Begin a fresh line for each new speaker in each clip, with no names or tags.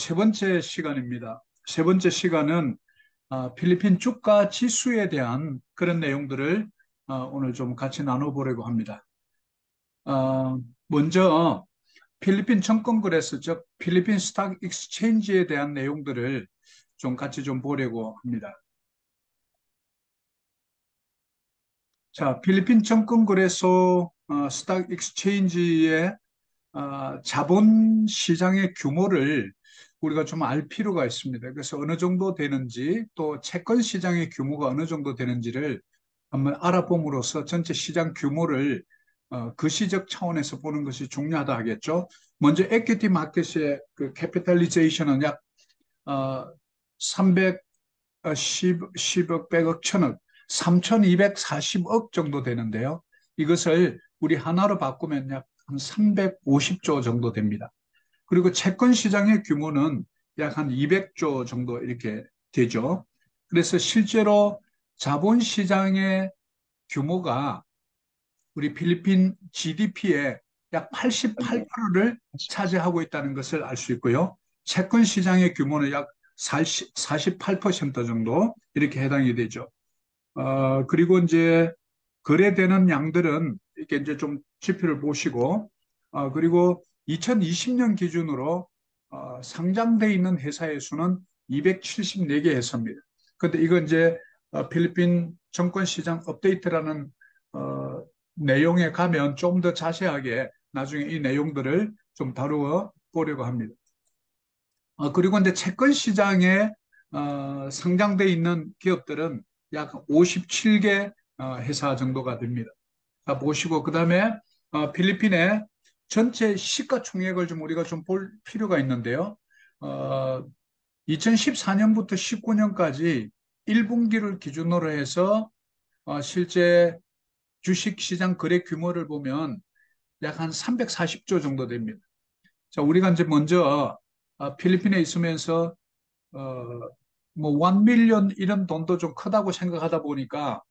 세 번째 시간입니다. 세 번째 시간은 필리핀 주가 지수에 대한 그런 내용들을 오늘 좀 같이 나눠보려고 합니다. 먼저 필리핀 증권거래소, 즉 필리핀 스탁 익스체인지에 대한 내용들을 좀 같이 좀 보려고 합니다. 자, 필리핀 증권거래소 스탁 익스체인지의 자본 시장의 규모를 우리가 좀 알 필요가 있습니다. 그래서 어느 정도 되는지 또 채권 시장의 규모가 어느 정도 되는지를 한번 알아봄으로써 전체 시장 규모를 그 시적 차원에서 보는 것이 중요하다 하겠죠. 먼저 에퀴티 마켓의 그 캐피탈리제이션은 약 310억, 100억, 1000억, 3240억 정도 되는데요. 이것을 우리 하나로 바꾸면 약 한 350조 정도 됩니다. 그리고 채권 시장의 규모는 약 한 200조 정도 이렇게 되죠. 그래서 실제로 자본시장의 규모가 우리 필리핀 GDP의 약 88%를 차지하고 있다는 것을 알 수 있고요. 채권 시장의 규모는 약 48% 정도 이렇게 해당이 되죠. 그리고 이제 거래되는 양들은 이렇게 이제 좀 지표를 보시고, 그리고 2020년 기준으로 상장돼 있는 회사의 수는 274개 회사입니다. 근데 이건 이제 필리핀 정권시장 업데이트라는 내용에 가면 좀 더 자세하게 나중에 이 내용들을 좀 다루어 보려고 합니다. 그리고 이제 채권 시장에 상장돼 있는 기업들은 약 57개 회사 정도가 됩니다. 보시고 그다음에 필리핀의 전체 시가총액을 좀 우리가 좀 볼 필요가 있는데요. 2014년부터 19년까지 1분기를 기준으로 해서 실제 주식시장 거래 규모를 보면 약 한 340조 정도 됩니다. 자, 우리가 이제 먼저 필리핀에 있으면서 뭐 1 밀리언 이런 돈도 좀 크다고 생각하다 보니까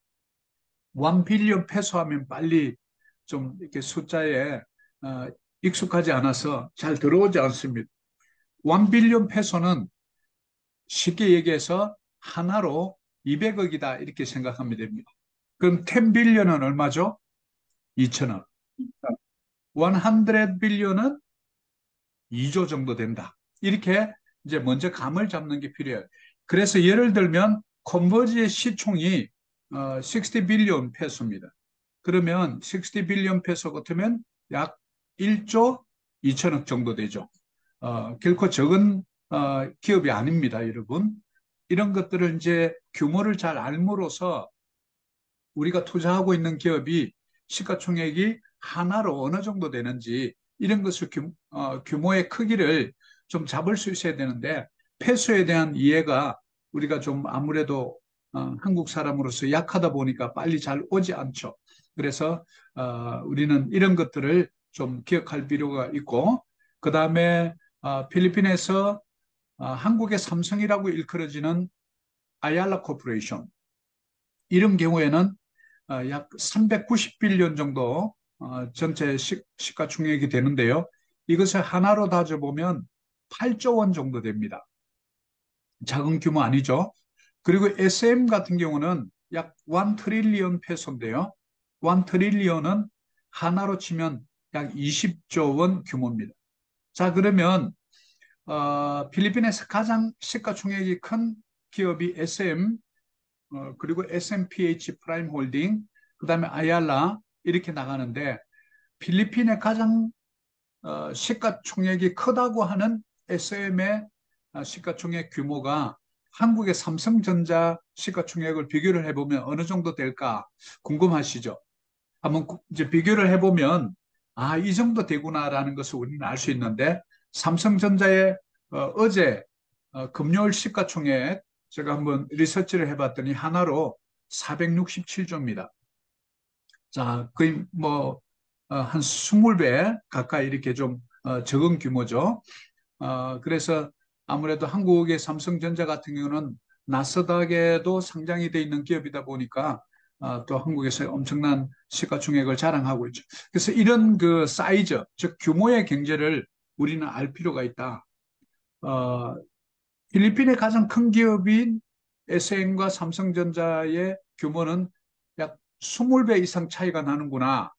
1 빌리언 페소 하면 빨리 좀 이렇게 숫자에 익숙하지 않아서 잘 들어오지 않습니다. 1 빌리언 페소는 쉽게 얘기해서 하나로 200억이다 이렇게 생각하면 됩니다. 그럼 10 빌리언은 얼마죠? 2천억. 100 빌리언은 2조 정도 된다. 이렇게 이제 먼저 감을 잡는 게 필요해요. 그래서 예를 들면 컨버지의 시총이 60 빌리언 페소입니다. 그러면 60 빌리언 페소 같으면 약 1조 2천억 정도 되죠. 결코 적은 기업이 아닙니다, 여러분. 이런 것들을 이제 규모를 잘 알므로써 우리가 투자하고 있는 기업이 시가총액이 하나로 어느 정도 되는지 이런 것을 규모의 크기를 좀 잡을 수 있어야 되는데 폐수에 대한 이해가 우리가 좀 아무래도 한국 사람으로서 약하다 보니까 빨리 잘 오지 않죠. 그래서 우리는 이런 것들을 좀 기억할 필요가 있고 그 다음에 필리핀에서 한국의 삼성이라고 일컬어지는 아얄라 코퍼레이션 이런 경우에는 약 390빌리언 정도 전체 시가총액이 되는데요. 이것을 하나로 따져보면 8조 원 정도 됩니다. 작은 규모 아니죠. 그리고 SM 같은 경우는 약 1 트릴리언 페소인데요. 1 트릴리언은 하나로 치면 약 20조 원 규모입니다. 자, 그러면 필리핀에서 가장 시가총액이 큰 기업이 SM, 그리고 SMPH 프라임 홀딩, 그 다음에 아얄라 이렇게 나가는데 필리핀의 가장 시가총액이 크다고 하는 SM의 시가총액 규모가 한국의 삼성전자 시가총액을 비교를 해보면 어느 정도 될까 궁금하시죠? 한번 이제 비교를 해보면 이 정도 되구나라는 것을 우리는 알 수 있는데 삼성전자의 어제 금요일 시가총액 제가 한번 리서치를 해봤더니 하나로 467조입니다. 자, 거의 뭐 한 20배 가까이 이렇게 좀 적은 규모죠. 그래서 아무래도 한국의 삼성전자 같은 경우는 나스닥에도 상장이 돼 있는 기업이다 보니까 또 한국에서 엄청난 시가총액을 자랑하고 있죠. 그래서 이런 그 사이즈, 즉 규모의 경제를 우리는 알 필요가 있다. 어, 필리핀의 가장 큰 기업인 SN과 삼성전자의 규모는 약 20배 이상 차이가 나는구나.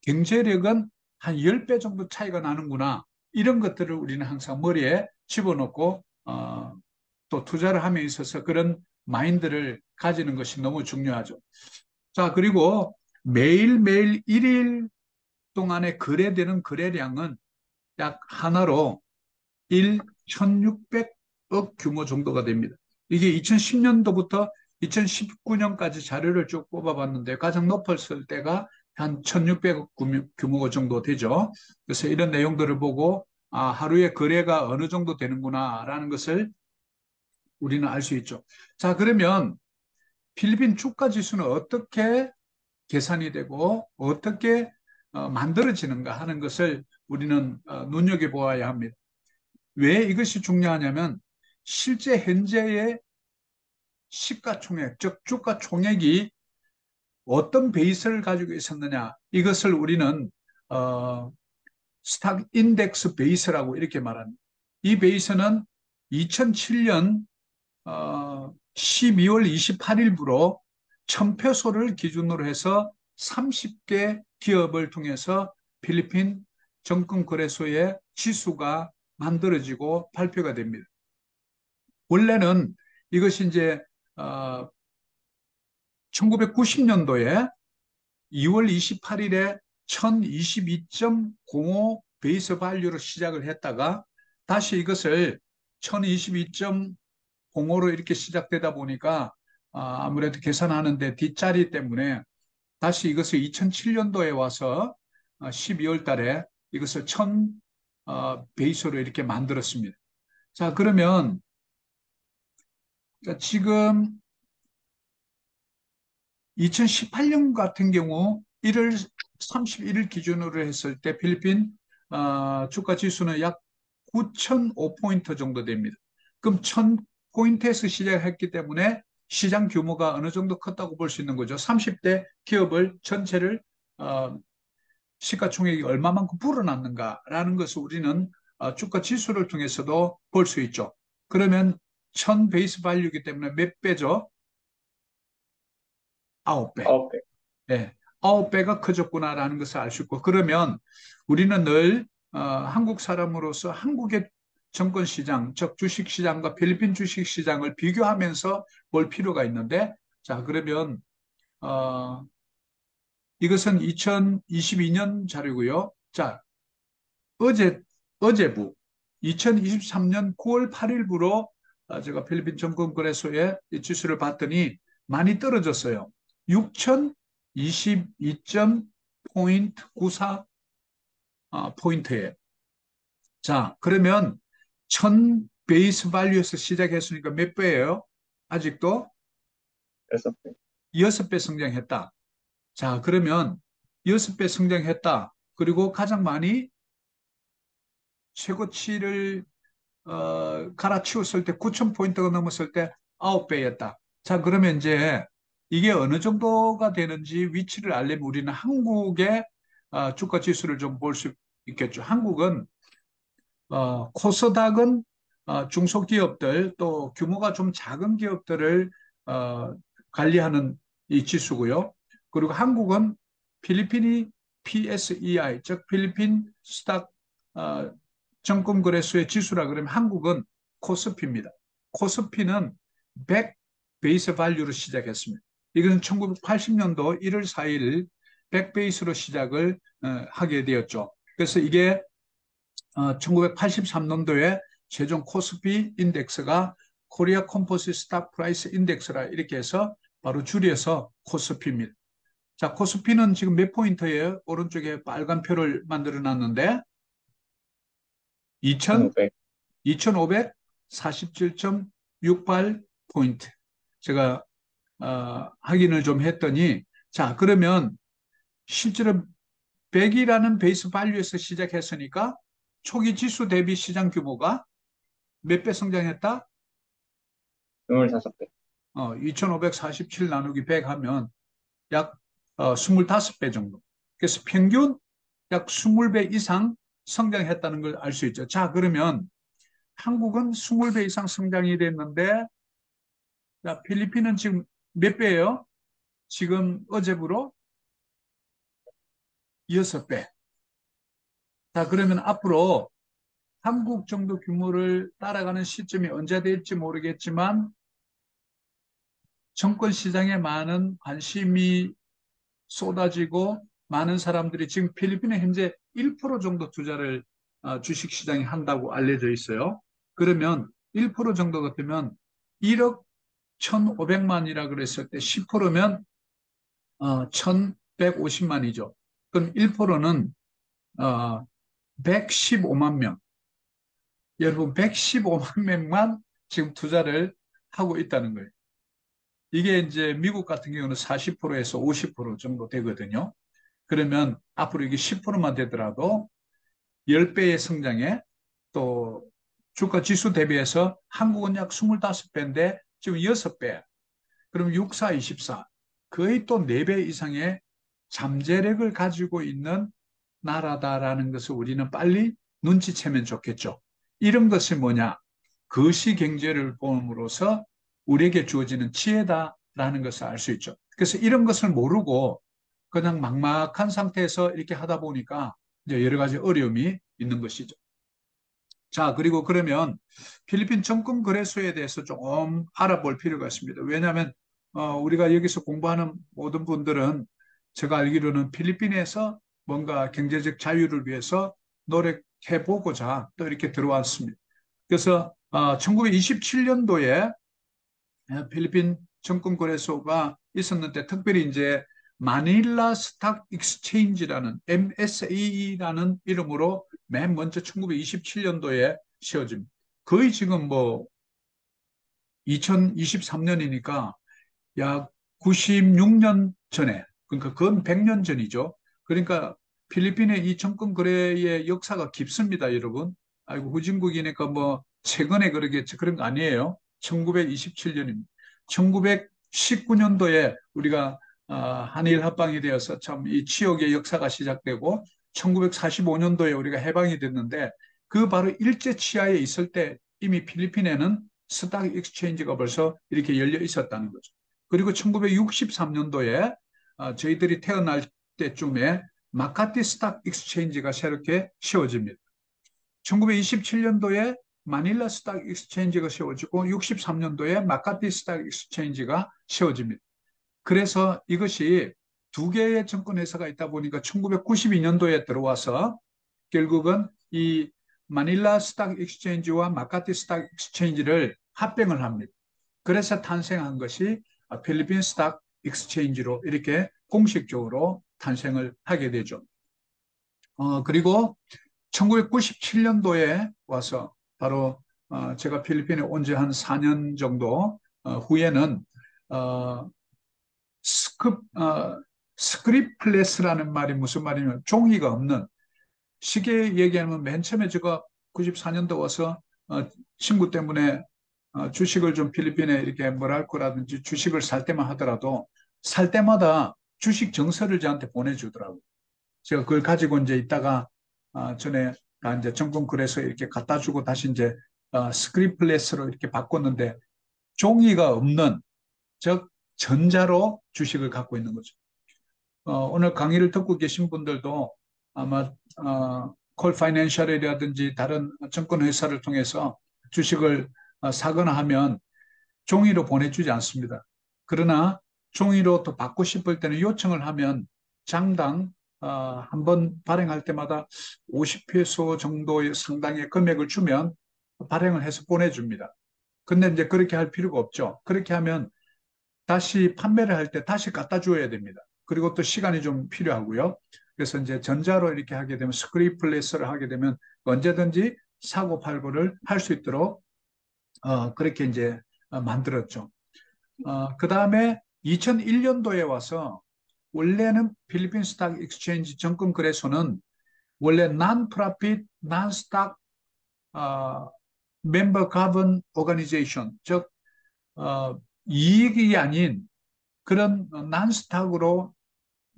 경제력은 한 10배 정도 차이가 나는구나. 이런 것들을 우리는 항상 머리에 집어넣고 또 투자를 함에 있어서 그런 마인드를 가지는 것이 너무 중요하죠. 자, 그리고 매일매일 1일 동안에 거래되는 거래량은 약 하나로 1,600억 규모 정도가 됩니다. 이게 2010년도부터 2019년까지 자료를 쭉 뽑아봤는데 가장 높았을 때가 한 1,600억 규모 정도 되죠. 그래서 이런 내용들을 보고 하루에 거래가 어느 정도 되는구나라는 것을 우리는 알 수 있죠. 자, 그러면 필리핀 주가 지수는 어떻게 계산이 되고 어떻게 만들어지는가 하는 것을 우리는 눈여겨보아야 합니다. 왜 이것이 중요하냐면 실제 현재의 시가총액, 즉 주가총액이 어떤 베이스를 가지고 있었느냐 이것을 우리는 스탁 인덱스 베이스라고 이렇게 말합니다. 이 베이스는 2007년 12월 28일부로 1000표소를 기준으로 해서 30개 기업을 통해서 필리핀 정권거래소의 지수가 만들어지고 발표가 됩니다. 원래는 이것이 이제 1990년도에 2월 28일에 1022.05 베이스 발류로 시작을 했다가 다시 이것을 1022.05로 이렇게 시작되다 보니까 아무래도 계산하는데 뒷자리 때문에 다시 이것을 2007년도에 와서 12월 달에 이것을 1000 베이스로 이렇게 만들었습니다. 자, 그러면 지금 2018년 같은 경우 1월 31일 기준으로 했을 때 필리핀 주가 지수는 약 9,005포인트 정도 됩니다. 그럼 1,000포인트에서 시작했기 때문에 시장 규모가 어느 정도 컸다고 볼 수 있는 거죠. 30대 기업을 전체를 시가총액이 얼마만큼 불어났는가라는 것을 우리는 주가 지수를 통해서도 볼 수 있죠. 그러면 1000 베이스 발류이기 때문에 몇 배죠? 9배.
9배.
네, 9배가 커졌구나라는 것을 알 수 있고, 그러면 우리는 늘 한국 사람으로서 한국의 정권시장, 즉 주식시장과 필리핀 주식시장을 비교하면서 볼 필요가 있는데, 자, 그러면 이것은 2022년 자료고요. 자, 어제부 2023년 9월 8일부로 제가 필리핀 정권거래소의 이 지수를 봤더니 많이 떨어졌어요. 6,022.94 포인트에. 자, 그러면 1000 베이스 발류에서 시작했으니까 몇 배예요? 아직도
6배.
6배 성장했다. 자, 그러면 6배 성장했다. 그리고 가장 많이 최고치를 갈아치웠을 때 9,000포인트가 넘었을 때 9배였다. 자, 그러면 이제 이게 어느 정도가 되는지 위치를 알려면 우리는 한국의 주가 지수를 좀 볼 수 있겠죠. 한국은 코스닥은 중소기업들 또 규모가 좀 작은 기업들을 관리하는 이 지수고요. 그리고 한국은 필리핀이 PSEI, 즉 필리핀 스탁 정권거래소의 지수라 그러면 한국은 코스피입니다. 코스피는 100 베이스 발류로 시작했습니다. 이것은 1980년도 1월 4일 100 베이스로 시작을 하게 되었죠. 그래서 이게 1983년도에 최종 코스피 인덱스가 코리아 컴포지트 스탁 프라이스 인덱스라 이렇게 해서 바로 줄여서 코스피입니다. 자, 코스피는 지금 몇 포인트예요? 오른쪽에 빨간 표를 만들어 놨는데
1,500.
2547.68포인트. 제가 확인을 좀 했더니 자, 그러면 실제로 100이라는 베이스 발류에서 시작했으니까 초기 지수 대비 시장 규모가 몇 배 성장했다?
25배.
2547 나누기 100 하면 약 25배 정도. 그래서 평균 약 20배 이상 성장했다는 걸 알 수 있죠. 자, 그러면 한국은 20배 이상 성장이 됐는데, 자, 필리핀은 지금 몇 배예요? 지금 어제부로 6배. 자, 그러면 앞으로 한국 정도 규모를 따라가는 시점이 언제 될지 모르겠지만, 정권 시장에 많은 관심이 쏟아지고 많은 사람들이 지금 필리핀에 현재 1% 정도 투자를 주식시장에 한다고 알려져 있어요. 그러면 1% 정도 같으면 1억 1,500만이라 그랬을 때 10%면 1,150만이죠. 그럼 1%는 115만 명. 여러분 115만 명만 지금 투자를 하고 있다는 거예요. 이게 이제 미국 같은 경우는 40%에서 50% 정도 되거든요. 그러면 앞으로 이게 10%만 되더라도 10배의 성장에 또 주가 지수 대비해서 한국은 약 25배인데 지금 6배. 그럼 6, 4, 24. 거의 또 4배 이상의 잠재력을 가지고 있는 나라다라는 것을 우리는 빨리 눈치채면 좋겠죠. 이런 것이 뭐냐? 거시 경제를 보험으로써 우리에게 주어지는 지혜다라는 것을 알 수 있죠. 그래서 이런 것을 모르고 그냥 막막한 상태에서 이렇게 하다 보니까 이제 여러 가지 어려움이 있는 것이죠. 자, 그리고 그러면 필리핀 정권거래소에 대해서 좀 알아볼 필요가 있습니다. 왜냐하면 우리가 여기서 공부하는 모든 분들은 제가 알기로는 필리핀에서 뭔가 경제적 자유를 위해서 노력해 보고자 또 이렇게 들어왔습니다. 그래서 1927년도에 필리핀 정권거래소가 있었는데 특별히 이제 마닐라 스탁 익스체인지라는 MSA라는 이름으로 맨 먼저 1927년도에 세워집니다. 거의 지금 뭐 2023년이니까 약 96년 전에, 그러니까 근 100년 전이죠. 그러니까 필리핀의 이 정권 거래의 역사가 깊습니다, 여러분. 아이고, 후진국이니까 뭐 최근에 그러겠지. 그런 거 아니에요. 1927년입니다. 1919년도에 우리가 한일 합방이 되어서 참 이 치욕의 역사가 시작되고 1945년도에 우리가 해방이 됐는데 그 바로 일제 치하에 있을 때 이미 필리핀에는 스탁 익스체인지가 벌써 이렇게 열려 있었다는 거죠. 그리고 1963년도에 저희들이 태어날 때쯤에 마카티 스탁 익스체인지가 새롭게 세워집니다. 1927년도에 마닐라 스탁 익스체인지가 세워지고 63년도에 마카티 스탁 익스체인지가 세워집니다. 그래서 이것이 두 개의 정권회사가 있다 보니까 1992년도에 들어와서 결국은 이 마닐라 스탁 익스체인지와 마카티 스탁 익스체인지를 합병을 합니다. 그래서 탄생한 것이 필리핀 스탁 익스체인지로 이렇게 공식적으로 탄생을 하게 되죠. 그리고 1997년도에 와서 바로 제가 필리핀에 온 지 한 4년 정도 후에는 어, 스크립플레스라는 말이 무슨 말이냐면 종이가 없는, 쉽게 얘기하면 맨 처음에 제가 94년도 와서 친구 때문에 주식을 좀 필리핀에 이렇게 뭐랄거라든지 주식을 살 때만 하더라도 살 때마다 주식 정서를 저한테 보내주더라고요. 제가 그걸 가지고 이제 있다가 전에 이제 정권거래소에 이렇게 갖다 주고 다시 이제 스크립플레스로 이렇게 바꿨는데 종이가 없는, 즉 전자로 주식을 갖고 있는 거죠. 오늘 강의를 듣고 계신 분들도 아마 콜 파이낸셜이라든지 다른 증권회사를 통해서 주식을 사거나 하면 종이로 보내주지 않습니다. 그러나 종이로 또 받고 싶을 때는 요청을 하면 장당 한번 발행할 때마다 50페소 정도의 상당의 금액을 주면 발행을 해서 보내줍니다. 근데 이제 그렇게 할 필요가 없죠. 그렇게 하면 다시 판매를 할 때 다시 갖다 줘야 됩니다. 그리고 또 시간이 좀 필요하고요. 그래서 이제 전자로 이렇게 하게 되면 스크립플레스를 하게 되면 언제든지 사고 팔고를 할 수 있도록 그렇게 이제 만들었죠. 그 다음에 2001년도에 와서 원래는 필리핀 스탁 익스체인지 정권 거래소는 원래 non-profit, non-stock member govern organization, 즉 이익이 아닌 그런 난스탁으로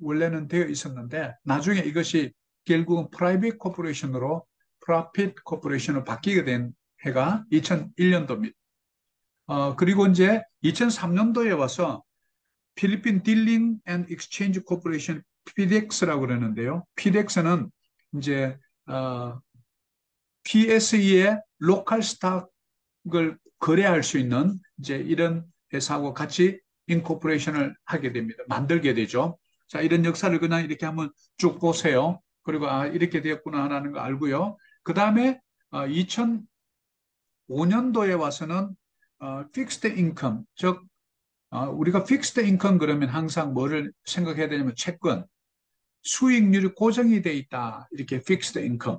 원래는 되어 있었는데 나중에 이것이 결국은 프라이빗 코퍼레이션으로 프로핏 코퍼레이션으로 바뀌게 된 해가 2001년도입니다. 그리고 이제 2003년도에 와서 필리핀 딜링 앤 익스체인지 코퍼레이션 PDX라고 그러는데요. PDX는 이제 PSE의 로컬 스탁을 거래할 수 있는 이제 이런 회사하고 같이 인코퍼레이션을 하게 됩니다. 만들게 되죠. 자, 이런 역사를 그냥 이렇게 한번 쭉 보세요. 그리고 이렇게 되었구나 하는 거 알고요. 그 다음에 2005년도에 와서는 픽스드 인컴, 즉 우리가 픽스드 인컴 그러면 항상 뭐를 생각해야 되냐면 채권, 수익률이 고정이 돼 있다. 이렇게 픽스드 인컴.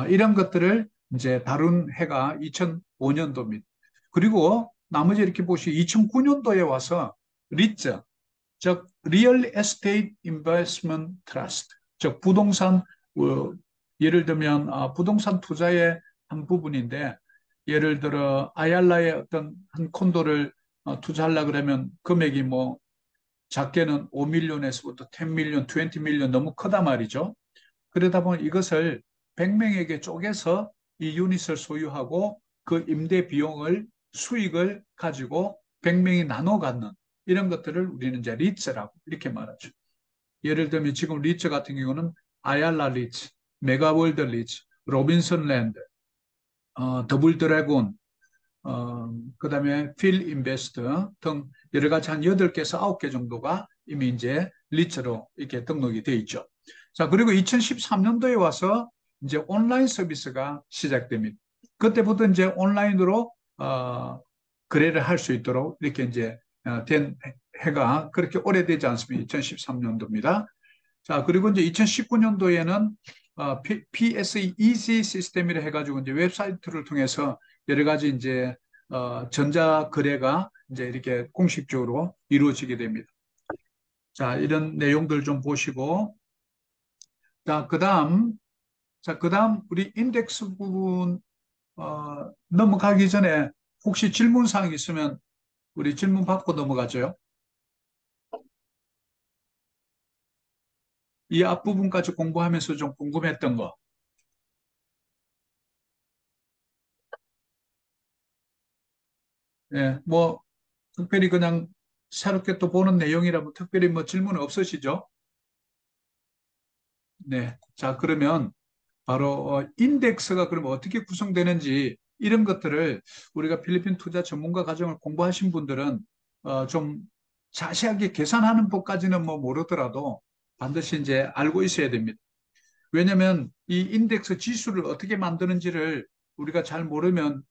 이런 것들을 이제 다룬 해가 2005년도입니다. 그리고 나머지 이렇게 보시면 2009년도에 와서 리츠, 즉 Real Estate Investment Trust, 즉 부동산 예를 들면 부동산 투자의 한 부분인데 예를 들어 아얄라의 어떤 한 콘도를 투자하려 그러면 금액이 뭐 작게는 5밀리언에서부터 10밀리언, 20밀리언 너무 크다 말이죠. 그러다 보면 이것을 100명에게 쪼개서 이 유닛을 소유하고 그 임대 비용을 수익을 가지고 100명이 나눠 갖는 이런 것들을 우리는 이제 리츠라고 이렇게 말하죠. 예를 들면 지금 리츠 같은 경우는 아얄라 리츠, 메가월드 리츠, 로빈슨 랜드, 더블 드래곤, 그다음에 필 인베스트 등 여러 가지 한 8개에서 9개 정도가 이미 이제 리츠로 이렇게 등록이 돼 있죠. 자, 그리고 2013년도에 와서 이제 온라인 서비스가 시작됩니다. 그때부터 이제 온라인으로 거래를 할 수 있도록 이렇게 이제 된 해가 그렇게 오래되지 않습니다. 2013년도입니다. 자, 그리고 이제 2019년도에는 PSE Easy 시스템이라 해가지고 이제 웹사이트를 통해서 여러 가지 이제 전자 거래가 이제 이렇게 공식적으로 이루어지게 됩니다. 자, 이런 내용들 좀 보시고, 자, 그다음 우리 인덱스 부분 넘어가기 전에 혹시 질문 사항 있으면 우리 질문 받고 넘어가죠. 이 앞부분까지 공부하면서 좀 궁금했던 거. 예, 뭐 특별히 그냥 새롭게 또 보는 내용이라면 특별히 뭐 질문 없으시죠? 네. 자, 그러면 바로 인덱스가 그럼 어떻게 구성되는지 이런 것들을 우리가 필리핀 투자 전문가 과정을 공부하신 분들은 좀 자세하게 계산하는 법까지는 뭐 모르더라도 반드시 이제 알고 있어야 됩니다. 왜냐하면 이 인덱스 지수를 어떻게 만드는지를 우리가 잘 모르면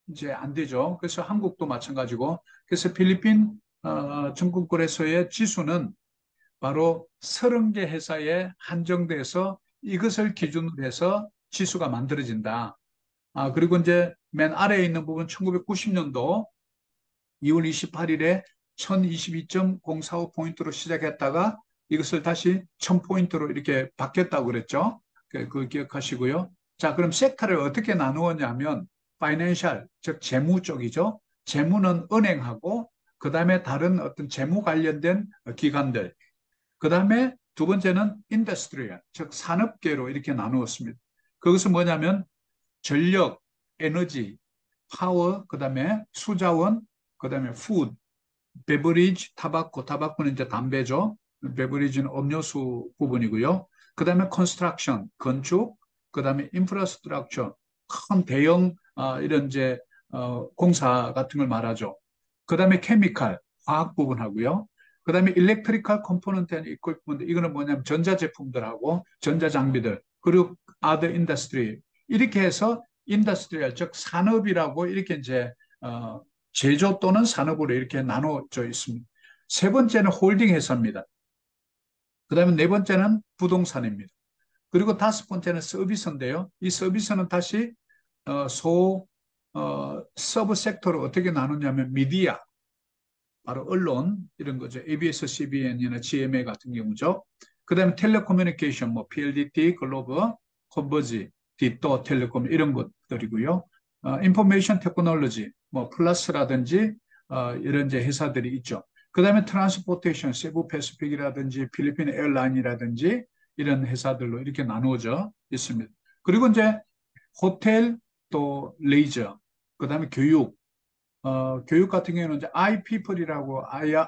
이제 안 되죠. 그래서 한국도 마찬가지고 그래서 필리핀 증권거래소의 지수는 바로 30개 회사에 한정돼서 이것을 기준으로 해서 지수가 만들어진다. 그리고 이제 맨 아래에 있는 부분 1990년도 2월 28일에 1022.045포인트로 시작했다가 이것을 다시 1000포인트로 이렇게 바뀌었다고 그랬죠. 그거 기억하시고요. 자, 그럼 섹터를 어떻게 나누었냐면 파이낸셜, 즉 재무 쪽이죠. 재무는 은행하고 그다음에 다른 어떤 재무 관련된 기관들, 그 다음에 두 번째는 인더스트리얼, 즉 산업계로 이렇게 나누었습니다. 그것은 뭐냐면 전력, 에너지, 파워, 그 다음에 수자원, 그 다음에 푸드, 베버리지, 타바코는 이제 담배죠. 베버리지는 음료수 부분이고요. 그 다음에 컨스트럭션, 건축, 그 다음에 인프라스트럭처, 큰 대형 이런 이제 공사 같은 걸 말하죠. 그 다음에 케미칼, 화학 부분하고요. 그 다음에 일렉트리컬 컴포넌트 앤 이퀄프먼트, 이거는 뭐냐면 전자제품들하고 전자장비들, 그리고 아더 인더스트리, 이렇게 해서 인더스트리얼, 즉 산업이라고 이렇게 이제 제조 또는 산업으로 이렇게 나눠져 있습니다. 세 번째는 홀딩 회사입니다. 그 다음에 네 번째는 부동산입니다. 그리고 다섯 번째는 서비스인데요. 이 서비스는 다시 서브 섹터로 어떻게 나누냐면 미디어, 바로 언론 이런 거죠. ABS, CBN이나 GMA 같은 경우죠. 그 다음에 텔레코뮤니케이션, 뭐 PLDT, 글로벌, 컨버지, 디또 텔레콤 이런 것들이고요. 인포메이션 테크놀로지, 뭐 플러스라든지 이런 이제 회사들이 있죠. 그 다음에 트랜스포테이션, 세부 패시픽이라든지 필리핀 에어라인이라든지 이런 회사들로 이렇게 나누어져 있습니다. 그리고 이제 호텔, 또 레이저, 그다음에 교육, 교육 같은 경우는 이제 아이피플이라고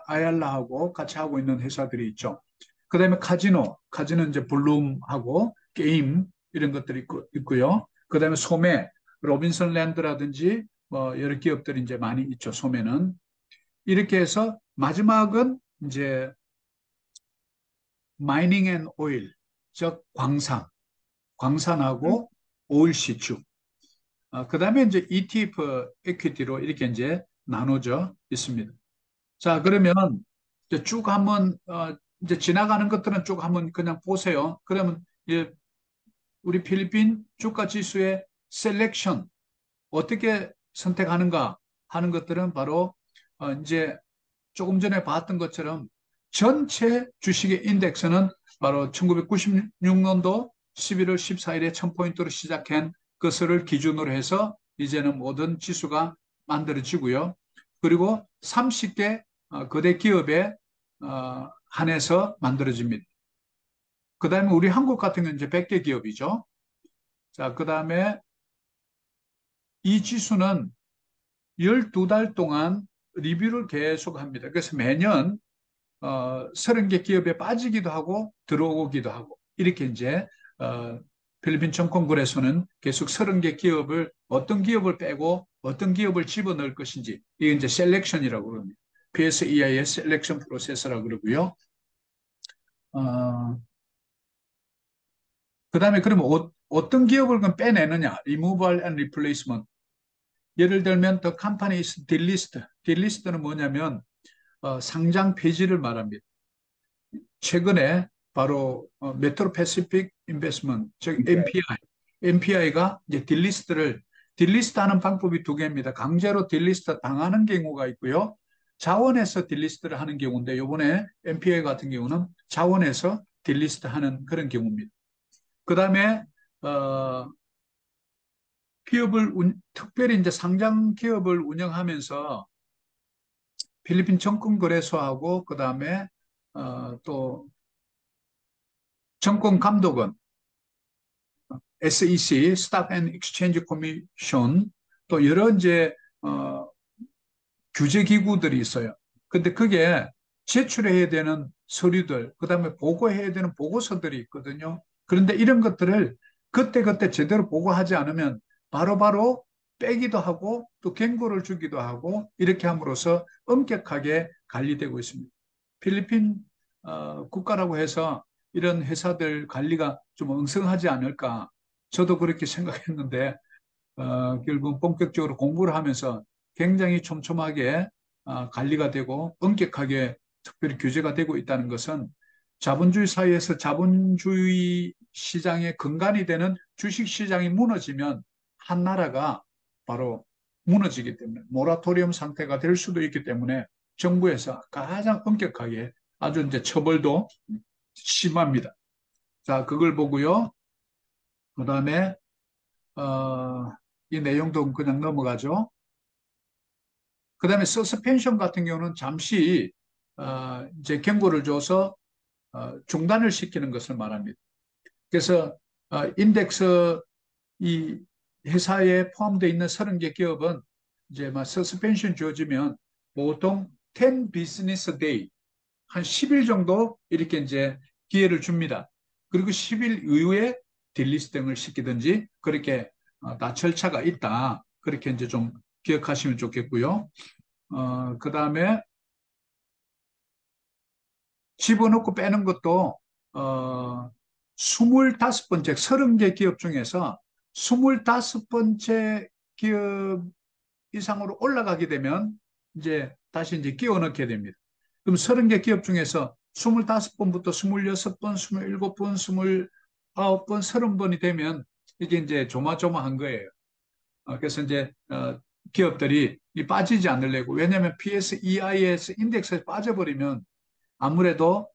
아얄라하고 같이 하고 있는 회사들이 있죠. 그다음에 카지노는 이제 블룸하고 게임 이런 것들이 있고요. 그다음에 소매, 로빈슨 랜드라든지 뭐 여러 기업들이 이제 많이 있죠. 소매는 이렇게 해서 마지막은 이제 마이닝 앤 오일, 즉
음,
광산하고 오일 시추. 그다음에 이제 ETF equity로 이렇게 이제 나눠져 있습니다. 자, 그러면 이제 쭉 한번 이제 지나가는 것들은 쭉 한번 그냥 보세요. 그러면 이제 우리 필리핀 주가 지수의 셀렉션 어떻게 선택하는가 하는 것들은 바로 이제 조금 전에 봤던 것처럼 전체 주식의 인덱스는 바로 1996년도 11월 14일에 1000포인트로 시작한 것을 기준으로 해서 이제는 모든 지수가 만들어지고요. 그리고 30개 거대 기업에 한해서 만들어집니다. 그 다음에 우리 한국 같은 경우는 이제 100개 기업이죠. 자, 그 다음에 이 지수는 12달 동안 리뷰를 계속 합니다. 그래서 매년 30개 기업에 빠지기도 하고 들어오기도 하고 이렇게 이제 필리핀 증권거래소는 계속 30개 기업을 어떤 기업을 빼고 어떤 기업을 집어넣을 것인지 이게 이제 셀렉션이라고 그럽니다. PSEI의 셀렉션 프로세스라고 그러고요. 그다음에 그러면 어떤 기업을 그럼 빼내느냐? Removal and Replacement. 예를 들면 The company is delist. delist는 뭐냐면 상장 폐지를 말합니다. 최근에 바로 메트로 패시픽 인베스트먼트, 즉
네.
MPI가 이제 딜리스트하는 방법이 두 개입니다. 강제로 딜리스트 당하는 경우가 있고요. 자원에서 딜리스트를 하는 경우인데 이번에 MPI 같은 경우는 자원에서 딜리스트하는 그런 경우입니다. 그다음에 어, 특별히 이제 상장 기업을 운영하면서 필리핀 정권거래소하고 그다음에 또 정권감독원 SEC, Stock and Exchange Commission, 또 여러 이제 규제 기구들이 있어요. 근데 그게 제출해야 되는 서류들, 그다음에 보고해야 되는 보고서들이 있거든요. 그런데 이런 것들을 그때그때 제대로 보고하지 않으면 바로바로 빼기도 하고 또 경고를 주기도 하고 이렇게 함으로써 엄격하게 관리되고 있습니다. 필리핀 국가라고 해서 이런 회사들 관리가 좀 엉성하지 않을까 저도 그렇게 생각했는데 결국 본격적으로 공부를 하면서 굉장히 촘촘하게 관리가 되고 엄격하게 특별히 규제가 되고 있다는 것은 자본주의 사회에서 자본주의 시장의 근간이 되는 주식 시장이 무너지면 한 나라가 바로 무너지기 때문에 모라토리엄 상태가 될 수도 있기 때문에 정부에서 가장 엄격하게 아주 이제 처벌도 심합니다. 자, 그걸 보고요. 그 다음에 이 내용도 그냥 넘어가죠. 그 다음에 서스펜션 같은 경우는 잠시 이제 경고를 줘서 중단을 시키는 것을 말합니다. 그래서 인덱스 이 회사에 포함되어 있는 30개 기업은 이제 막 서스펜션 주어지면 보통 10 비즈니스 데이 한 10일 정도 이렇게 이제 기회를 줍니다. 그리고 10일 이후에 딜리스팅을 시키든지 그렇게 다 절차가 있다. 그렇게 이제 좀 기억하시면 좋겠고요. 그 다음에 집어넣고 빼는 것도, 25번째, 30개 기업 중에서 25번째 기업 이상으로 올라가게 되면 이제 다시 이제 끼워 넣게 됩니다. 그럼 30개 기업 중에서 25번부터 26번, 27번, 29번, 30번이 되면 이게 이제 조마조마한 거예요. 그래서 이제 기업들이 빠지지 않으려고 왜냐하면 PSEIS 인덱스에 빠져버리면 아무래도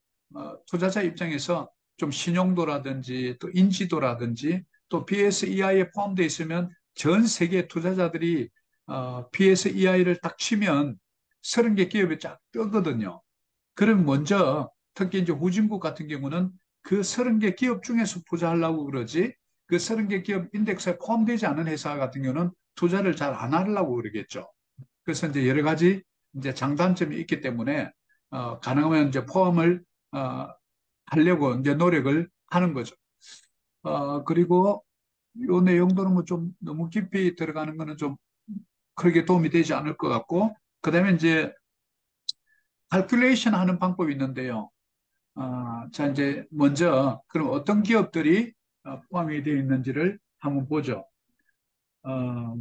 투자자 입장에서 좀 신용도라든지 또 인지도라든지 또 PSEI에 포함되어 있으면 전 세계 투자자들이 PSEI를 딱 치면 30개 기업이 쫙 뜨거든요. 그럼 먼저 특히 이제 후진국 같은 경우는 그 30개 기업 중에서 투자하려고 그러지 그 30개 기업 인덱스에 포함되지 않은 회사 같은 경우는 투자를 잘 안 하려고 그러겠죠. 그래서 이제 여러 가지 이제 장단점이 있기 때문에 가능하면 이제 포함을 어, 하려고 이제 노력을 하는 거죠. 그리고 이 내용들은 뭐 좀 너무 깊이 들어가는 거는 좀 크게 도움이 되지 않을 것 같고, 그다음에 이제 칼큘레이션 하는 방법이 있는데요. 자, 이제 먼저 그럼 어떤 기업들이 포함이 되어 있는지를 한번 보죠. 어,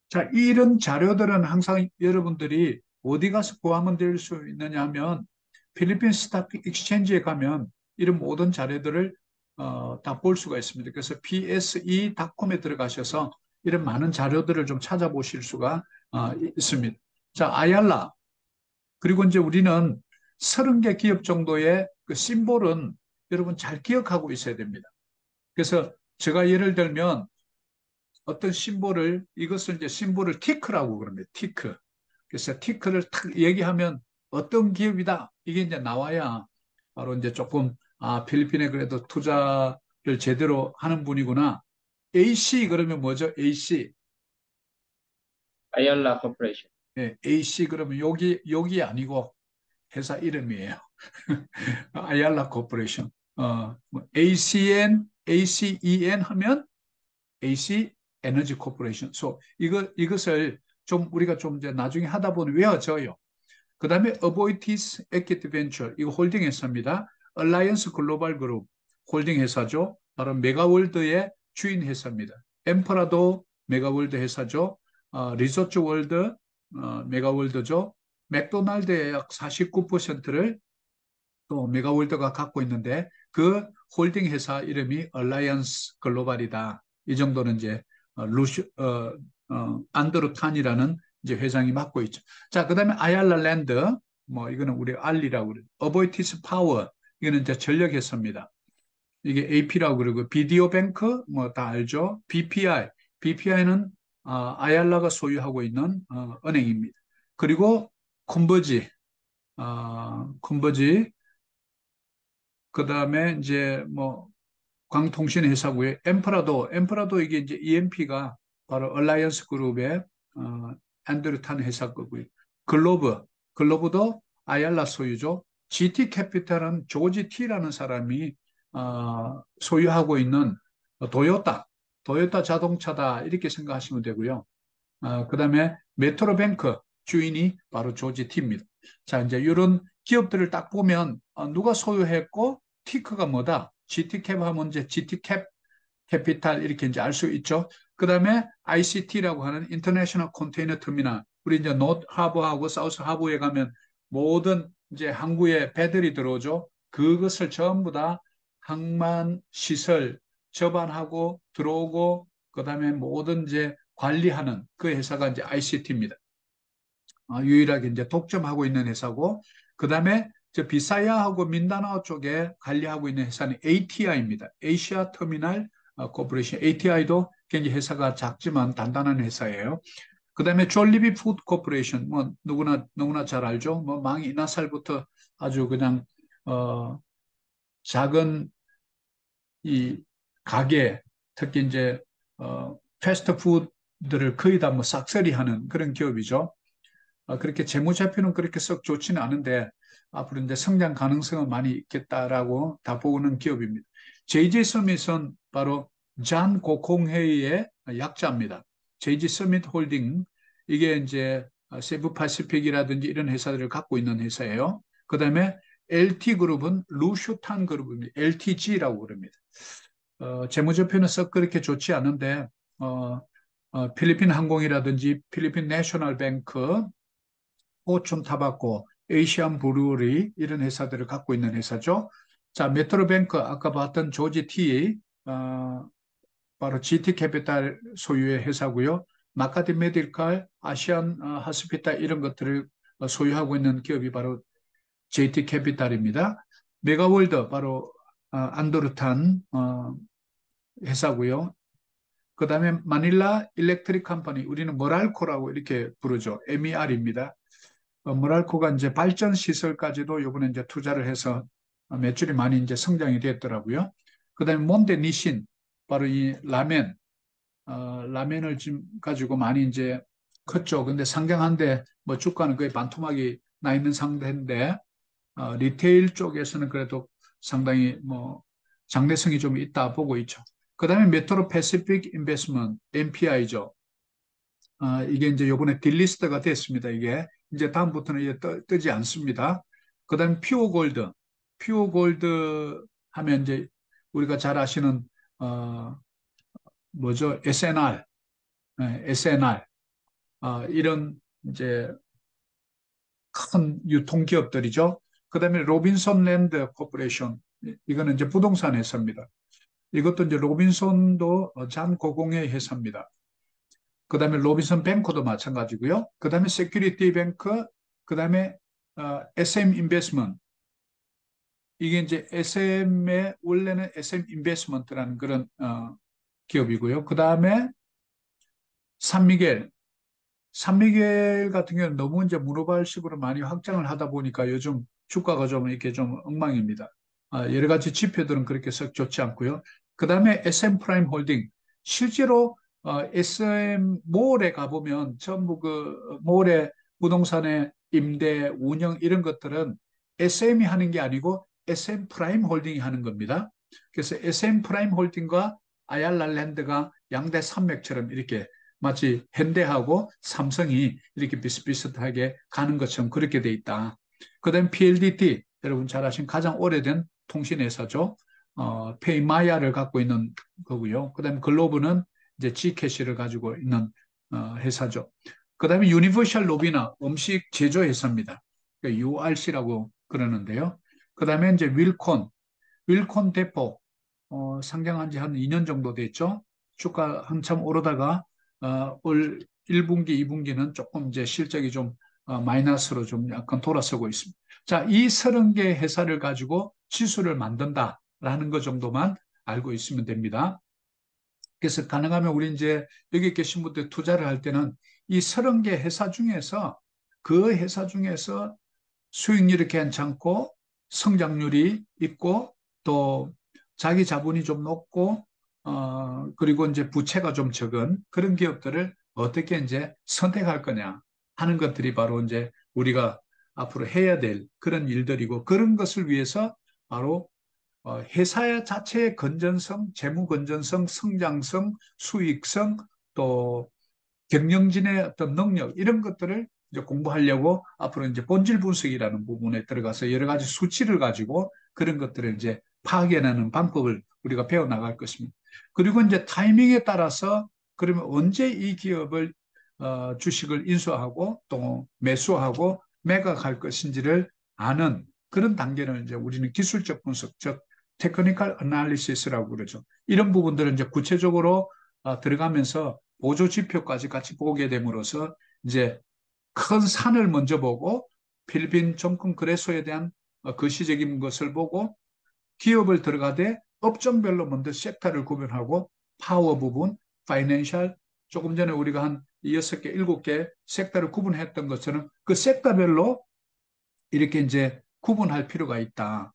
자, 이런 자료들은 항상 여러분들이 어디 가서 구하면 될 수 있느냐 하면 필리핀 스탁 익스체인지에 가면 이런 모든 자료들을 다 볼 수가 있습니다. 그래서 pse.com에 들어가셔서 이런 많은 자료들을 좀 찾아보실 수가 있습니다. 자, 아얄라. 그리고 이제 우리는 30개 기업 정도의 그 심볼은 여러분 잘 기억하고 있어야 됩니다. 그래서 제가 예를 들면 어떤 심볼을, 이것을 이제 심볼을 티크라고 그럽니다. 티크. 그래서 티크를 탁 얘기하면 어떤 기업이다. 이게 이제 나와야 바로 이제 조금, 필리핀에 그래도 투자를 제대로 하는 분이구나. AC 그러면 뭐죠? AC.
아이알라 코퍼레이션.
네, AC 그러면 여기 아니고 회사 이름이에요. 아얄라 코퍼레이션. ACN, ACEN 하면 AC 에너지 코퍼레이션. 이것을 좀 우리가 좀 이제 나중에 하다 보면 외워져요. 그 다음에 어보이티스 에퀴티 벤처, 이거 홀딩 회사입니다. 얼라이언스 글로벌 그룹 홀딩 회사죠. 바로 메가월드의 주인 회사입니다. 엠퍼라도 메가월드 회사죠. 리조트 월드 메가월드죠. 맥도날드의 약 49%를 또 메가월드가 갖고 있는데 그 홀딩 회사 이름이 얼라이언스 글로벌이다. 이 정도는 이제 안드루 탄이라는 이제 회장이 맡고 있죠. 자, 그다음에 아얄라 랜드, 뭐 이거는 우리 알리라고 그래요. 어보이티스 파워, 이거는 이제 전력 회사입니다. 이게 AP라고 그러고 비디오 뱅크 뭐 다 알죠. BPI는 아얄라가 소유하고 있는 은행입니다. 그리고 콤버지, 그다음에 이제 뭐 광통신 회사고요. 엠프라도 이게 이제 EMP가 바로 얼라이언스 그룹의 앤드류 탄 회사 거고요. 글로브도 아얄라 소유죠. GT 캐피탈은 조지 T라는 사람이 소유하고 있는 도요타 자동차다 이렇게 생각하시면 되고요. 그다음에 메트로뱅크 주인이 바로 조지 T입니다. 자, 이제 이런 기업들을 딱 보면 누가 소유했고 티크가 뭐다? GT캡 하면 이제 GT캡 캐피탈 이렇게 이제 알 수 있죠. 그다음에 ICT라고 하는 인터내셔널 컨테이너 터미널. 우리 이제 노트 하버하고 사우스 하버에 가면 모든 이제 항구에 배들이 들어오죠. 그것을 전부 다 항만 시설 접안하고 들어오고 그다음에 모든 이제 관리하는 그 회사가 이제 ICT입니다. 유일하게 이제 독점하고 있는 회사고, 그 다음에 저 비사야하고 민다나오 쪽에 관리하고 있는 회사는 ATI입니다. 아시아 터미널 코퍼레이션. ATI도 굉장히 회사가 작지만 단단한 회사예요. 그 다음에 졸리비 푸드 코퍼레이션, 뭐 너무나 잘 알죠. 뭐 망 이나살부터 아주 그냥 작은 이 가게, 특히 이제 패스트푸드들을 거의 다 뭐 싹쓸이하는 그런 기업이죠. 그렇게 재무제표는 그렇게 썩 좋지는 않은데 앞으로 이제 성장 가능성은 많이 있겠다라고 다 보는 기업입니다. JG 서밋은 바로 잔 고콩헤이의 약자입니다. JG 서밋 홀딩, 이게 이제 세부파시픽이라든지 이런 회사들을 갖고 있는 회사예요. 그 다음에 LT그룹은 루슈탄 그룹입니다. LTG라고 그럽니다. 재무제표는 썩 그렇게 좋지 않은데 필리핀 항공이라든지 필리핀 내셔널 뱅크, 오촌 타바코, 에이시안 브루어리 이런 회사들을 갖고 있는 회사죠. 자, 메트로뱅크 아까 봤던 조지 T, 바로 GT 캐피탈 소유의 회사고요. 마카디 메디칼, 아시안 하스피탈 이런 것들을 소유하고 있는 기업이 바로 JT 캐피탈입니다. 메가월드 바로 안도르탄 회사고요. 그 다음에 마닐라 일렉트릭 컴퍼니, 우리는 머랄코라고 이렇게 부르죠. MER입니다. 모랄코가 이제 발전 시설까지도 이번에 이제 투자를 해서 매출이 많이 이제 성장이 됐더라고요. 그다음에 몬데 니신, 바로 이 라멘, 라멘을 지금 가지고 많이 이제 컸죠. 근데 상장한데 뭐 주가는 거의 반토막이 나 있는 상태인데, 리테일 쪽에서는 그래도 상당히 뭐 장래성이 좀 있다 보고 있죠. 그 다음에 메트로 패시픽 인베스트먼트, MPI죠. 이게 이제 요번에 딜리스트가 됐습니다. 이게 이제 다음부터는 이제 뜨지 않습니다. 그 다음에 퓨어 골드. 퓨어 골드 하면 이제 우리가 잘 아시는, 뭐죠? SNR, SNR. 이런 이제 큰 유통기업들이죠. 그 다음에 로빈son 랜드 코퍼레이션. 이거는 이제 부동산 회사입니다. 이것도 이제 로빈손도 잔 고공의 회사입니다. 그 다음에 로빈son 뱅커도 마찬가지고요. 그 다음에 세큐리티 뱅크, 그 다음에 SM 인베스트먼트. 이게 이제 SM의 원래는 SM 인베스트먼트라는 그런 기업이고요. 그 다음에 산미겔. 산미겔 같은 경우는 너무 이제 문어발식으로 많이 확장을 하다 보니까 요즘 주가가 좀 이렇게 좀 엉망입니다. 여러 가지 지표들은 그렇게 썩 좋지 않고요. 그 다음에 SM 프라임 홀딩. 실제로 SM 몰에 가보면 전부 그 몰의 부동산의 임대, 운영 이런 것들은 SM이 하는 게 아니고 SM 프라임 홀딩이 하는 겁니다. 그래서 SM 프라임 홀딩과 아얄랄랜드가 양대 산맥처럼 이렇게 마치 현대하고 삼성이 이렇게 비슷비슷하게 가는 것처럼 그렇게 돼 있다. 그 다음에 PLDT, 여러분 잘 아시는 가장 오래된 통신회사죠. 페이마야를 갖고 있는 거고요. 그 다음에 글로브는 이제 G캐시를 가지고 있는 회사죠. 그 다음에 유니버셜 로비나 음식 제조 회사입니다. 그러니까 URC라고 그러는데요. 그 다음에 이제 윌콘 대포, 상장한 지 한 2년 정도 됐죠. 주가 한참 오르다가 올 1분기, 2분기는 조금 이제 실적이 좀 마이너스로 좀 약간 돌아서고 있습니다. 자, 이 30개 회사를 가지고 지수를 만든다라는 것 정도만 알고 있으면 됩니다. 그래서 가능하면 우리 이제 여기 계신 분들 투자를 할 때는 이 30개 회사 중에서 그 회사 중에서 수익률이 괜찮고 성장률이 있고 또 자기 자본이 좀 높고 그리고 이제 부채가 좀 적은 그런 기업들을 어떻게 이제 선택할 거냐 하는 것들이 바로 이제 우리가 앞으로 해야 될 그런 일들이고 그런 것을 위해서 바로 회사 자체의 건전성, 재무 건전성, 성장성, 수익성, 또 경영진의 어떤 능력 이런 것들을 이제 공부하려고 앞으로 이제 본질 분석이라는 부분에 들어가서 여러 가지 수치를 가지고 그런 것들을 이제 파악해내는 방법을 우리가 배워 나갈 것입니다. 그리고 이제 타이밍에 따라서 그러면 언제 이 기업을 주식을 인수하고 또 매수하고 매각할 것인지를 아는 그런 단계를 이제 우리는 기술적 분석, 즉 테크니컬 애널리시스라고 그러죠. 이런 부분들은 이제 구체적으로 들어가면서 보조 지표까지 같이 보게 됨으로써 이제 큰 산을 먼저 보고 필리핀 정권 거래소에 대한 거시적인 것을 보고 기업을 들어가되 업종별로 먼저 섹터를 구분하고 파워 부분, 파이낸셜 조금 전에 우리가 한 6개, 7개 섹터를 구분했던 것처럼 그 섹터별로 이렇게 이제 구분할 필요가 있다.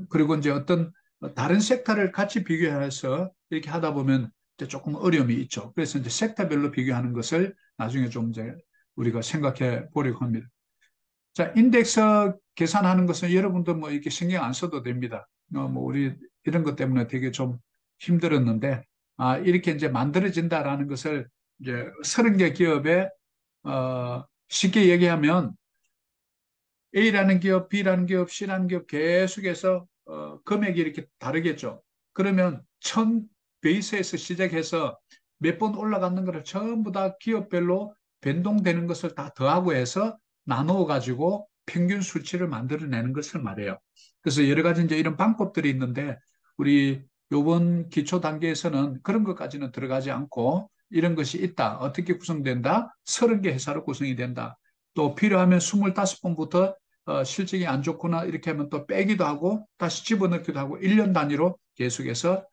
그리고 이제 어떤 다른 섹터를 같이 비교해서 이렇게 하다 보면 조금 어려움이 있죠. 그래서 이제 섹터별로 비교하는 것을 나중에 좀 이제 우리가 생각해 보려고 합니다. 자, 인덱스 계산하는 것은 여러분도 뭐 이렇게 신경 안 써도 됩니다. 뭐 우리 이런 것 때문에 되게 좀 힘들었는데, 이렇게 이제 만들어진다라는 것을 이제 30개 기업에, 쉽게 얘기하면 A라는 기업, B라는 기업, C라는 기업 계속해서 금액이 이렇게 다르겠죠. 그러면 천 베이스에서 시작해서 몇 번 올라가는 것을 전부 다 기업별로 변동되는 것을 다 더하고 해서 나누어 가지고 평균 수치를 만들어내는 것을 말해요. 그래서 여러 가지 이제 이런 방법들이 있는데 우리 요번 기초 단계에서는 그런 것까지는 들어가지 않고 이런 것이 있다. 어떻게 구성된다? 30개 회사로 구성이 된다. 또 필요하면 25번부터 실적이 안 좋구나 이렇게 하면 또 빼기도 하고 다시 집어넣기도 하고 1년 단위로 계속해서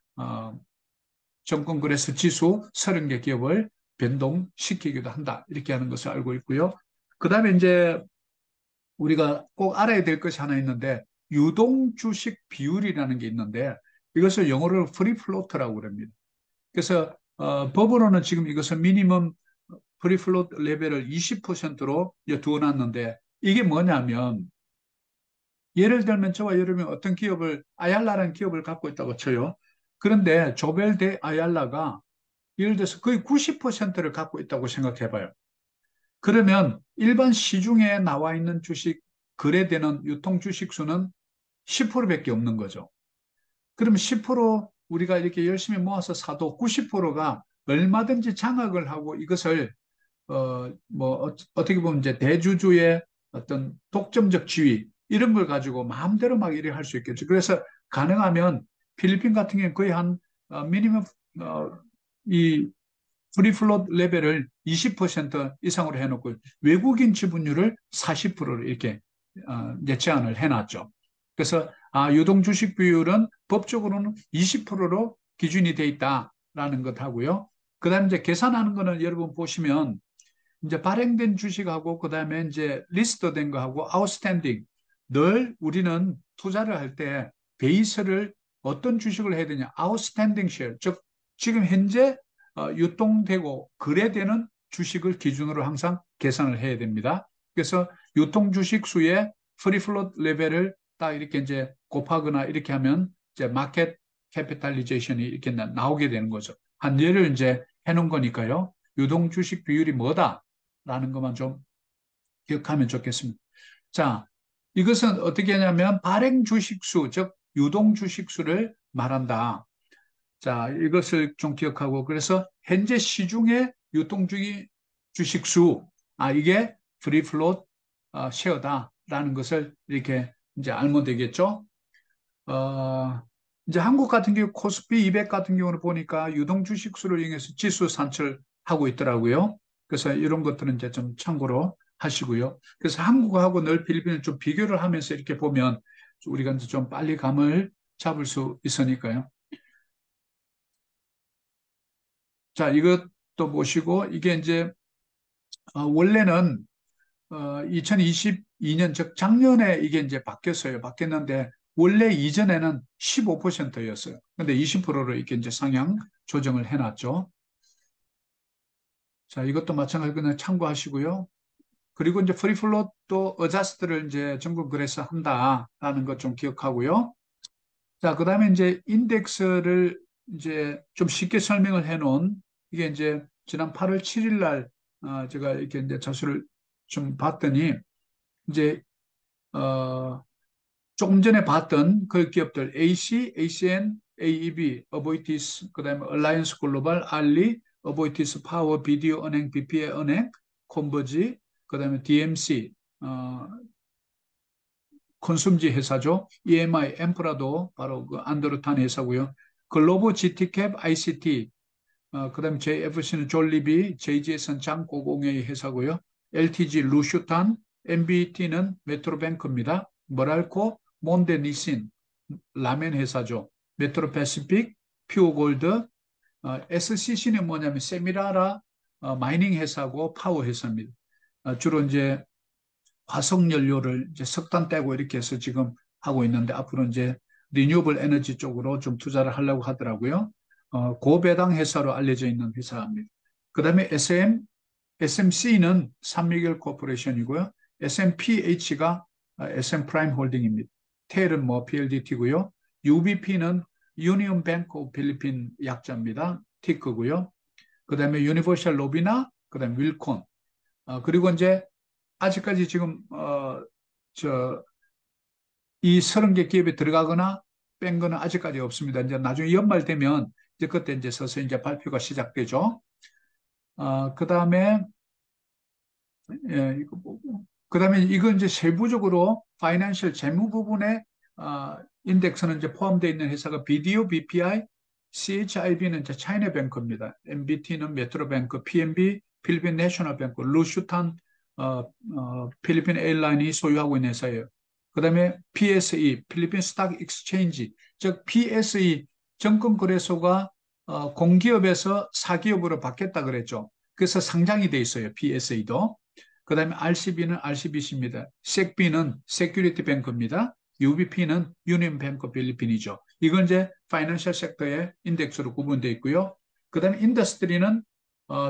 정권거래소 지수 30개 기업을 변동시키기도 한다. 이렇게 하는 것을 알고 있고요. 그 다음에 이제 우리가 꼭 알아야 될 것이 하나 있는데 유동주식 비율이라는 게 있는데 이것을 영어로 프리 플로트라고 그럽니다. 그래서 법으로는 지금 이것은 미니멈 프리 플로트 레벨을 20%로 두어놨는데 이게 뭐냐면 예를 들면 저와 여러분이 어떤 기업을 아얄라라는 기업을 갖고 있다고 쳐요. 그런데 조벨 대 아얄라가 예를 들어서 거의 90%를 갖고 있다고 생각해 봐요. 그러면 일반 시중에 나와 있는 주식, 거래되는 유통 주식 수는 10%밖에 없는 거죠. 그러면 10% 우리가 이렇게 열심히 모아서 사도 90%가 얼마든지 장악을 하고 이것을 어떻게 보면 이제 대주주의 어떤 독점적 지위 이런 걸 가지고 마음대로 막 일을 할 수 있겠죠. 그래서 가능하면 필리핀 같은 경우는 거의 한 미니멈 이 프리플롯 레벨을 20% 이상으로 해놓고 외국인 지분율을 40%로 이렇게 이제 제한을 해놨죠. 그래서 유동 주식 비율은 법적으로는 20%로 기준이 돼 있다라는 것 하고요. 그다음에 이제 계산하는 거는 여러분 보시면 이제 발행된 주식하고 그다음에 이제 리스트된 거하고 아웃스탠딩 늘 우리는 투자를 할 때 베이스를 어떤 주식을 해야 되냐 아웃스탠딩 쉐어 즉 지금 현재 유통되고 거래되는 주식을 기준으로 항상 계산을 해야 됩니다. 그래서 유통 주식 수의 프리플롯 레벨을 딱 이렇게 이제 곱하거나 이렇게 하면 이제 마켓 캐피탈리제이션이 이렇게 나오게 되는 거죠. 한 예를 이제 해놓은 거니까요. 유동 주식 비율이 뭐다라는 것만 좀 기억하면 좋겠습니다. 자, 이것은 어떻게 하냐면 발행 주식수, 즉 유동 주식수를 말한다. 자, 이것을 좀 기억하고 그래서 현재 시중의 유통 주식수, 이게 프리 플롯 쉐어다라는 것을 이렇게 이제 알면 되겠죠. 이제 한국 같은 경우 코스피 200 같은 경우는 보니까 유동 주식수를 이용해서 지수 산출하고 있더라고요. 그래서 이런 것들은 이제 좀 참고로 하시고요. 그래서 한국하고 늘 필리핀을 좀 비교를 하면서 이렇게 보면 우리가 이제 좀 빨리 감을 잡을 수 있으니까요. 자, 이것도 보시고 이게 이제 원래는 2022년 즉 작년에 이게 이제 바뀌었어요. 바뀌었는데 원래 이전에는 15%였어요. 근데 20%로 이렇게 이제 상향 조정을 해놨죠. 자, 이것도 마찬가지로 그냥 참고하시고요. 그리고 이제 프리플롯도 어자스트를 이제 전국 거래소 한다라는 것 좀 기억하고요. 자, 그다음에 이제 인덱스를 이제 좀 쉽게 설명을 해놓은 이게 이제 지난 8월 7일 날 제가 이렇게 이제 자료를 좀 봤더니 이제 조금 전에 봤던 그 기업들 AC, ACN, AEB, 어보이티스, 그다음에 얼라이언스 글로벌, 알리, 어보이티스 파워, 비디오 은행, BPA 은행, 콤버지, 그다음에 DMC, 콘숨지 회사죠. EMI, 엠프라도 바로 그 안드로탄 회사고요. 글로버 GT캡, ICT, 그다음에 JFC는 졸리비, JGS는 장고공의 회사고요. LTG 루슈탄, MBT는 메트로뱅크입니다. 머랄코, 몬데니신, 라멘 회사죠. 메트로패시픽, 퓨어골드, SCC는 뭐냐면 세미라라 마이닝 회사고 파워 회사입니다. 주로 이제 화석 연료를 이제 석탄 떼고 이렇게 해서 지금 하고 있는데 앞으로 이제 리뉴얼 에너지 쪽으로 좀 투자를 하려고 하더라고요. 고배당 회사로 알려져 있는 회사입니다. 그 다음에 SMC는 산미겔 코퍼레이션이고요. SMPH가 SM 프라임 홀딩입니다. 텔은 뭐 PLDT고요. UBP는 유니온 뱅크 오브 필리핀 약자입니다. 티크고요. 그 다음에 유니버셜 로비나, 그 다음에 윌콘. 그리고 이제 아직까지 지금 이 30개 기업에 들어가거나 뺀 거는 아직까지 없습니다. 이제 나중에 연말 되면 이제 그때 이제 서서히 이제 발표가 시작되죠. 그다음에 이거 보고 그다음에 이건 이제 세부적으로 파이낸셜 재무 부분에 인덱스는 이제 포함되어 있는 회사가 BDO, BPI, CHIB는 이제 차이나뱅크입니다. MBT는 메트로뱅크, PNB, 필리핀 내셔널뱅크, 루슈탄 필리핀 에일라인이 소유하고 있는 회사예요. 그다음에 PSE, 필리핀 스탁 익스체인지, 즉 PSE 정권거래소가 공기업에서 사기업으로 바뀌었다 그랬죠. 그래서 상장이 돼 있어요. PSE도. 그다음에 RCB는 RCBC입니다. SECB는 세큐리티 뱅크입니다. UBP는 유니온 뱅크 필리핀이죠. 이건 이제 파이낸셜 섹터의 인덱스로 구분되어 있고요. 그다음에 인더스트리는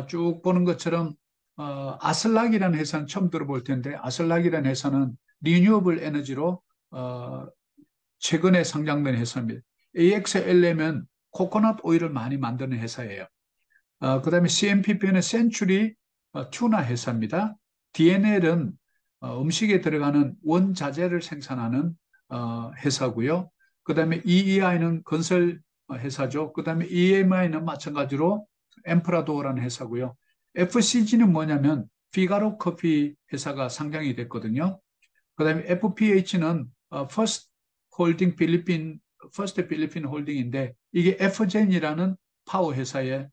쭉 보는 것처럼 아슬락이라는 회사는 처음 들어볼 텐데 아슬락이라는 회사는 리뉴어블 에너지로 최근에 상장된 회사입니다. AXLM은 코코넛 오일을 많이 만드는 회사예요. 그다음에 CMPP는 센츄리 튜나 회사입니다. DNL은 음식에 들어가는 원자재를 생산하는 회사고요. 그다음에 EEI는 건설 회사죠. 그다음에 EMI는 마찬가지로 엠프라도어라는 회사고요. FCG는 뭐냐면 피가로 커피 회사가 상장이 됐거든요. 그다음에 FPH는 퍼스트 홀딩 필리핀 퍼스트 필리핀 홀딩인데 이게 FGen이라는 파워 회사의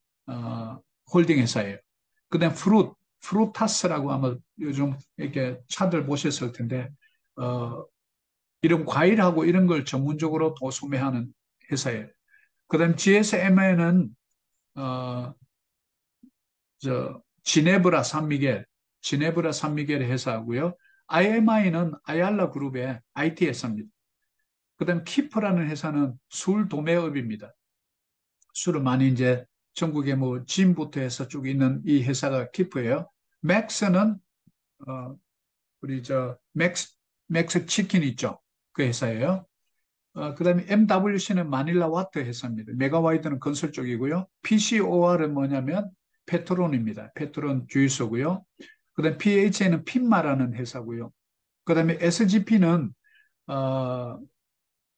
홀딩 회사예요. 그다음 프루타스라고 아마 요즘 이렇게 차들 보셨을 텐데 이런 과일하고 이런 걸 전문적으로 도소매하는 회사예요. 그다음 GSMN은 어, 지네브라 산미겔 회사고요. IMI는 아얄라 그룹의 IT 회사입니다. 그다음 키프라는 회사는 술 도매업입니다. 술을 많이 이제 전국에 뭐 진부터 해서 쭉 있는 이 회사가 키프예요. 맥스는 우리 맥스 치킨 있죠. 그 회사예요. 그다음에 MWC는 마닐라 와트 회사입니다. 메가와이드는 건설 쪽이고요. PCOR은 뭐냐면 페트론입니다. 페트론 주유소고요. 그다음 PHA는 핀마라는 회사고요. 그다음에 SGP는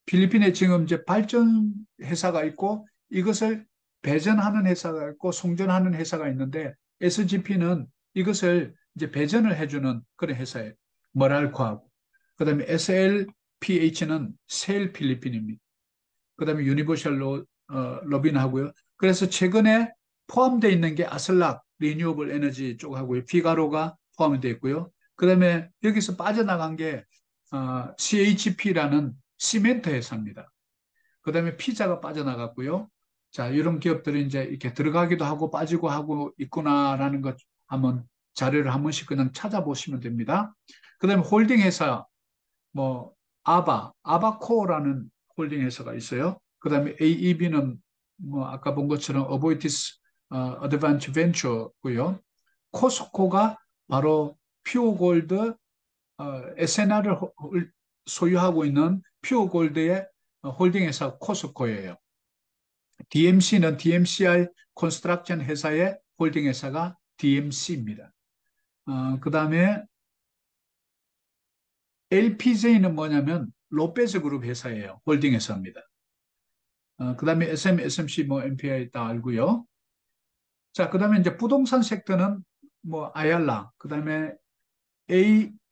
필리핀에 지금 이제 발전 회사가 있고 이것을 배전하는 회사가 있고 송전하는 회사가 있는데 SGP는 이것을 이제 배전을 해주는 그런 회사예요. 머랄코하고. 그다음에 SLPH는 셀 필리핀입니다. 그다음에 유니버셜 로빈 하고요. 그래서 최근에 포함되어 있는 게 아슬락 리뉴어블 에너지 쪽하고요. 피가로가 포함이 되어 있고요. 그다음에 여기서 빠져나간 게 CHP라는 시멘트 회사입니다. 그다음에 피자가 빠져나갔고요. 자, 이런 기업들이 이제 이렇게 들어가기도 하고 빠지고 하고 있구나라는 것 한번 자료를 한 번씩 그냥 찾아보시면 됩니다. 그다음에 홀딩 회사 뭐 아바코라는 홀딩 회사가 있어요. 그다음에 AEB는 뭐 아까 본 것처럼 어보이티스 어드밴치 벤처고요. 코스코가 바로 퓨어골드 SNR을 소유하고 있는 퓨어골드의 홀딩 회사 코스코예요. DMC는 DMCI 컨스트럭션 회사의 홀딩 회사가 DMC입니다. 그다음에 LPJ는 뭐냐면 로페즈 그룹 회사예요. 홀딩 회사입니다. 그다음에 SMC 뭐 MPI 다 알고요. 자, 그다음에 이제 부동산 섹터는 뭐 아얄라, 그다음에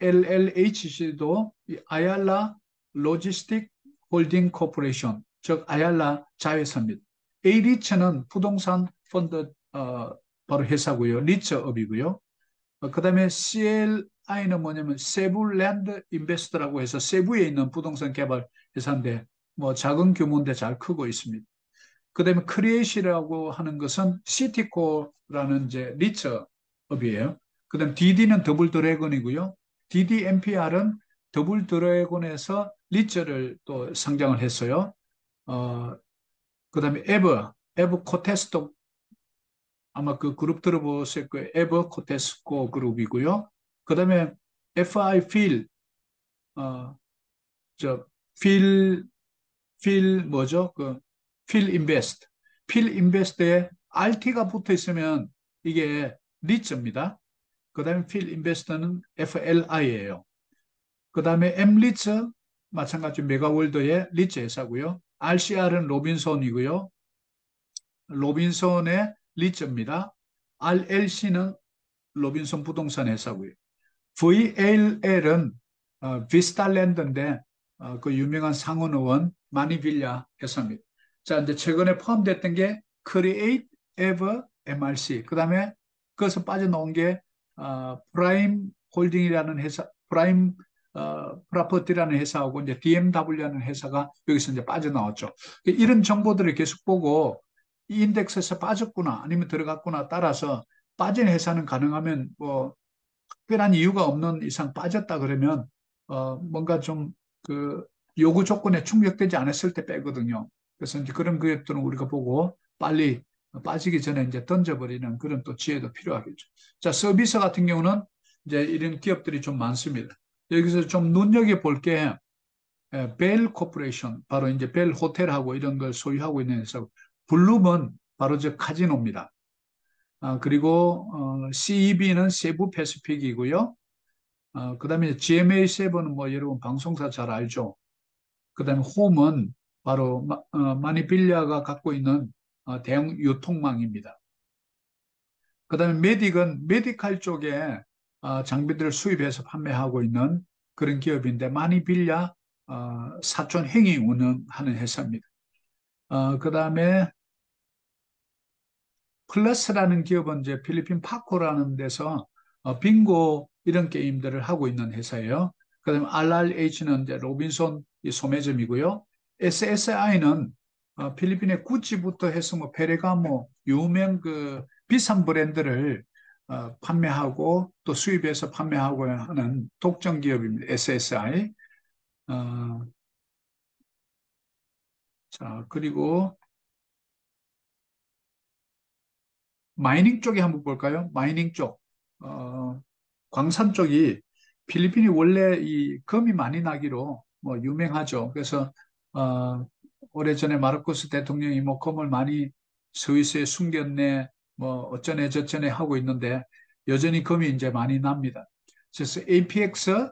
ALLHC도 아얄라 로지스틱 홀딩 코퍼레이션, 즉 아얄라 자회사입니다. A리츠는 부동산 펀드 바로 회사고요. 리츠업이고요. 그다음에 CLI는 뭐냐면 세부랜드 인베스터라고 해서 세부에 있는 부동산 개발 회사인데 뭐 작은 규모인데 잘 크고 있습니다. 그다음에 크리에이시라고 하는 것은 시티코라는 이제 리처업이에요. 그다음 DD는 더블 드래곤이고요. DDMPR은 더블 드래곤에서 리처를 또 상장을 했어요. 그다음에 에브 코테스토 아마 그 그룹 들어보실 거예요. 에버 코테스코 그룹이고요. 그다음에 FI 필, 어, 저, 필, 필 뭐죠? 필 인베스트. 필 인베스트에 RT가 붙어 있으면 이게 리츠입니다. 그다음에 필 인베스트는 FLI예요. 그다음에 M리츠 마찬가지 메가월드의 리츠 회사고요. RCR은 로빈손이고요. 로빈손의 리츠입니다. RLC는 로빈son 부동산 회사고요. VLL은 비스탈랜드인데 그 유명한 상원의원 마니빌라 회사입니다. 자, 이제 최근에 포함됐던 게 Create Ever MRC. 그다음에 그것을 빠져나온 게 프라임 홀딩이라는 회사, 프라임 프라퍼티라는 회사하고 이제 DMW라는 회사가 여기서 이제 빠져나왔죠. 이런 정보들을 계속 보고 이 인덱스에서 빠졌구나 아니면 들어갔구나 따라서 빠진 회사는 가능하면 뭐 특별한 이유가 없는 이상 빠졌다 그러면 뭔가 좀 그 요구 조건에 충족되지 않았을 때 빼거든요. 그래서 이제 그런 기업들은 우리가 보고 빨리 빠지기 전에 이제 던져버리는 그런 또 지혜도 필요하겠죠. 자, 서비스 같은 경우는 이제 이런 기업들이 좀 많습니다. 여기서 좀 눈여겨볼 게 벨 코퍼레이션, 바로 이제 벨 호텔하고 이런 걸 소유하고 있는 회사, 블룸은 바로 저 카지노입니다. 그리고 CEB는 세부 패시픽이고요. 그다음에 GMA7은 뭐 여러분 방송사 잘 알죠. 그다음에 홈은 바로 마니빌리아가 갖고 있는 대형 유통망입니다. 그다음에 메딕은 메디칼 쪽에 장비들을 수입해서 판매하고 있는 그런 기업인데 마니빌리아 사촌 행위 운영하는 회사입니다. 그다음에 플러스라는 기업은 이제 필리핀 파코라는 데서 빙고 이런 게임들을 하고 있는 회사예요. 그다음에 RRH는 이제 로빈손 이 소매점이고요. SSI는 필리핀의 구찌부터 해서 뭐 페레가모 유명 그 비싼 브랜드를 판매하고 또 수입해서 판매하고 하는 독점 기업입니다. SSI. 어, 자, 그리고 마이닝 쪽에 한번 볼까요? 마이닝 쪽. 광산 쪽이 필리핀이 원래 이 금이 많이 나기로 뭐 유명하죠. 그래서 어, 오래전에 마르코스 대통령이 뭐 금을 많이 스위스에 숨겼네, 뭐 어쩌네 저쩌네 하고 있는데 여전히 금이 이제 많이 납니다. 그래서 APX,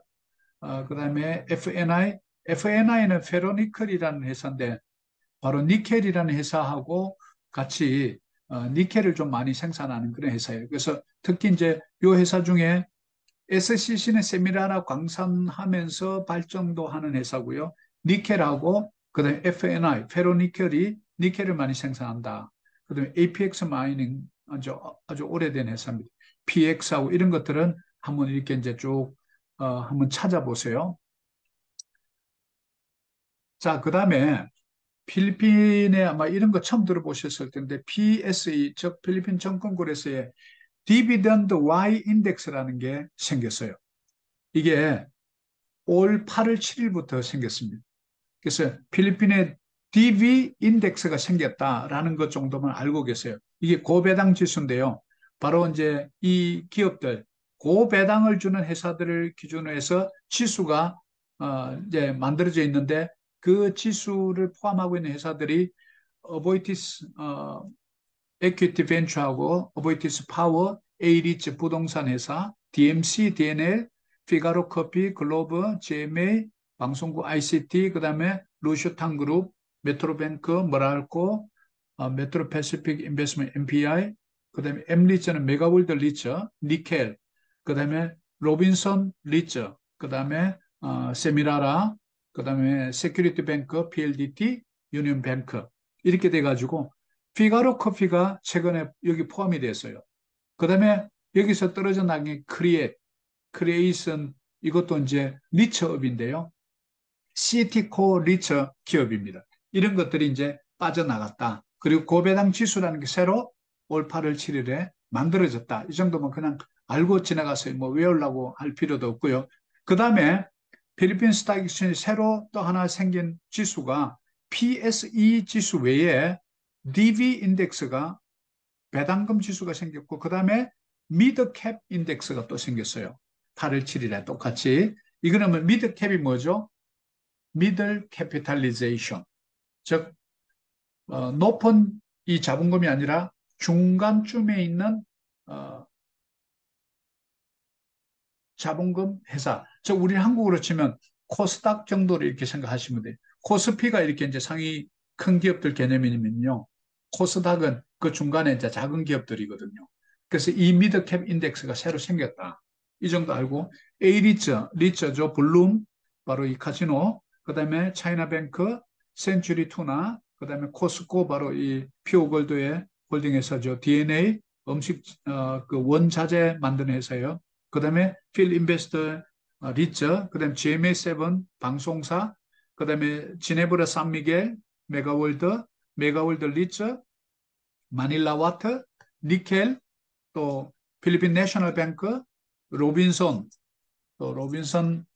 그다음에 FNI는 페로니클이라는 회사인데 바로 니켈이라는 회사하고 같이 니켈을 좀 많이 생산하는 그런 회사예요. 그래서 특히 이제 이 회사 중에 SCC는 세미라나 광산하면서 발전도 하는 회사고요. 니켈하고 그다음에 FNI, 페로니켈이 니켈을 많이 생산한다. 그다음에 APX 마이닝 아주 오래된 회사입니다. PX하고 이런 것들은 한번 이렇게 이제 쭉 한번 찾아보세요. 자, 그다음에 필리핀에 아마 이런 거 처음 들어보셨을 텐데 PSE, 즉 필리핀 정권거래소에 디비던드 Y 인덱스라는 게 생겼어요. 이게 올 8월 7일부터 생겼습니다. 그래서 필리핀에 DV 인덱스가 생겼다라는 것 정도만 알고 계세요. 이게 고배당 지수인데요. 바로 이제 이 기업들, 고배당을 주는 회사들을 기준으로 해서 지수가 이제 만들어져 있는데 그 지수를 포함하고 있는 회사들이 어보이티스 에퀴티 벤처하고 어보이티스 파워, A리츠 부동산 회사, DMC, DNL, 피가로 커피, 글로브, GMA, 방송국 ICT, 그다음에 루슈탄 그룹, 메트로뱅크, 머랄코, 메트로 패시픽 인베스트먼트 MPI, 그다음에 M리츠는 메가월드 리츠, 니켈, 그다음에 로빈son 리츠, 그다음에 세미라라, 그다음에 세큐리티 뱅크, PLDT, 유니온 뱅크 이렇게 돼 가지고 피가로 커피가 최근에 여기 포함이 됐어요. 그다음에 여기서 떨어져 나간 게 크리에이션 이것도 이제 리처업인데요. CT코 리처 기업입니다. 이런 것들이 이제 빠져나갔다. 그리고 고배당 지수라는 게 새로 올 8월 7일에 만들어졌다. 이 정도면 그냥 알고 지나가서 뭐 외우려고 할 필요도 없고요. 그 다음에 필리핀 스탁 익스체인지 새로 또 하나 생긴 지수가 PSE 지수 외에 DV 인덱스가 배당금 지수가 생겼고 그 다음에 미드캡 인덱스가 또 생겼어요. 8월 7일에 똑같이. 이거는 뭐 미드캡이 뭐죠? 미들 캐피탈리제이션, 즉 높은 이 자본금이 아니라 중간쯤에 있는 어, 자본금 회사. 즉 우리 한국으로 치면 코스닥 정도로 이렇게 생각하시면 돼요. 코스피가 이렇게 이제 상위 큰 기업들 개념이면요. 코스닥은 그 중간에 이제 작은 기업들이거든요. 그래서 이 미드캡 인덱스가 새로 생겼다. 이 정도 알고 리처죠. 블룸, 바로 이 카지노, 그다음에 차이나뱅크, 센츄리 투나, 그다음에 코스코 바로 이 피오골드의 홀딩 회사죠. DNA 음식 그 원자재 만드는 회사예요. 그다음에 필 인베스터 리처, 그다음에 GMA7 방송사, 그다음에 지네브라 산미겔, 메가월드 리처, 마닐라 와터, 니켈, 또 필리핀 내셔널 뱅크, 로빈son, 또 로빈son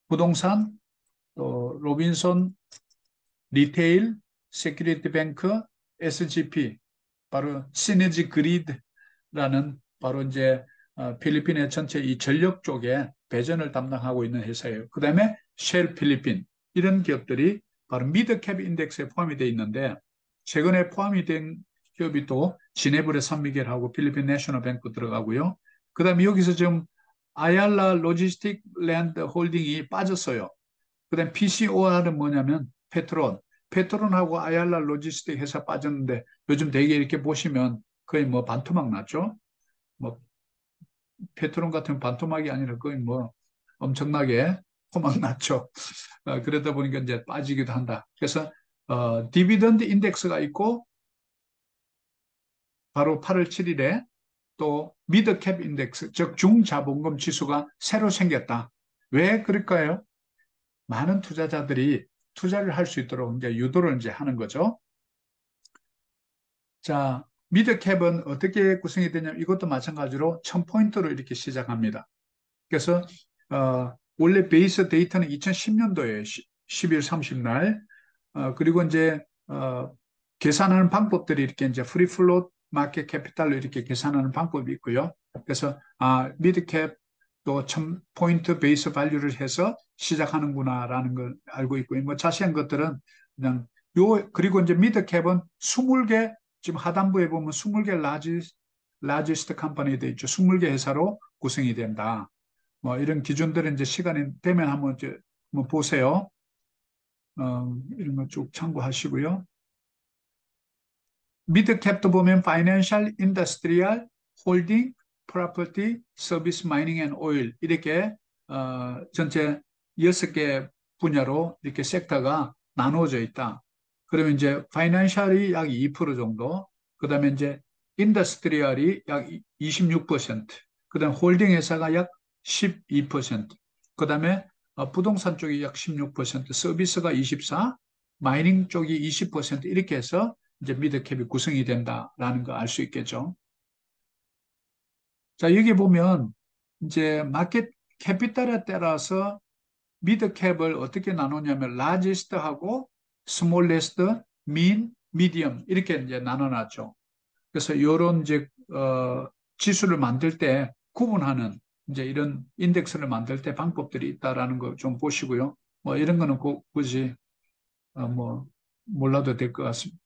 부동산, 또 로빈son 리테일, 세큐리티 뱅크, SGP, 바로 시너지 그리드라는 바로 이제 필리핀의 전체 이 전력 쪽에 배전을 담당하고 있는 회사예요. 그 다음에 쉘 필리핀 이런 기업들이 바로 미드캡 인덱스에 포함이 되어 있는데 최근에 포함이 된 기업이 또 지네브레 산미겔하고 필리핀 내셔널 뱅크 들어가고요. 그 다음에 여기서 지금 아얄라 로지스틱 랜드 홀딩이 빠졌어요. 그 다음에 PCOR은 뭐냐면 페트론하고 아얄라 로지스틱 회사 빠졌는데 요즘 되게 이렇게 보시면 거의 뭐 반토막 났죠. 뭐 페트론 같은 반토막이 아니라 거의 뭐 엄청나게 토막 났죠. 그러다 보니까 이제 빠지기도 한다. 그래서 디비던드 인덱스가 있고 바로 8월 7일에 또 미드캡 인덱스, 즉 중자본금 지수가 새로 생겼다. 왜 그럴까요? 많은 투자자들이 투자를 할 수 있도록 이제 유도를 이제 하는 거죠. 자, 미드캡은 어떻게 구성이 되냐면 이것도 마찬가지로 1000포인트로 이렇게 시작합니다. 그래서 원래 베이스 데이터는 2010년도에 10일 30날 그리고 이제 계산하는 방법들이 이렇게 이제 프리 플롯 마켓 캐피탈로 이렇게 계산하는 방법이 있고요. 그래서 미드캡 또 1000포인트 베이스 밸류를 해서 시작하는구나라는 걸 알고 있고요. 뭐 자세한 것들은 그냥 그리고 이제 미드캡은 20개 지금 하단부에 보면 20개 라지스트 컴퍼니 돼 있죠. 20개 회사로 구성이 된다. 뭐 이런 기준들은 이제 시간이 되면 한번 보세요. 이런 거 쭉 참고하시고요. 미드캡도 보면 파이낸셜, 인더스트리얼, 홀딩, 프로퍼티, 서비스, 마이닝 앤 오일 이렇게 전체 6개 분야로 이렇게 섹터가 나누어져 있다. 그러면 이제 파이낸셜이 약 2% 정도, 그다음에 이제 인더스트리얼이 약 26%, 그다음 홀딩 회사가 약 12%, 그다음에 부동산 쪽이 약 16%, 서비스가 24%, 마이닝 쪽이 20% 이렇게 해서 이제 미드캡이 구성이 된다라는 거 알 수 있겠죠. 자, 여기 보면 이제 마켓 캐피탈에 따라서 미드캡을 어떻게 나누냐면 라지스트하고 스몰레스트, 민, 미디엄 이렇게 이제 나눠놨죠. 그래서 이런 이제 지수를 만들 때 구분하는 이제 이런 인덱스를 만들 때 방법들이 있다라는 거 좀 보시고요. 뭐 이런 거는 굳이 뭐 몰라도 될 것 같습니다.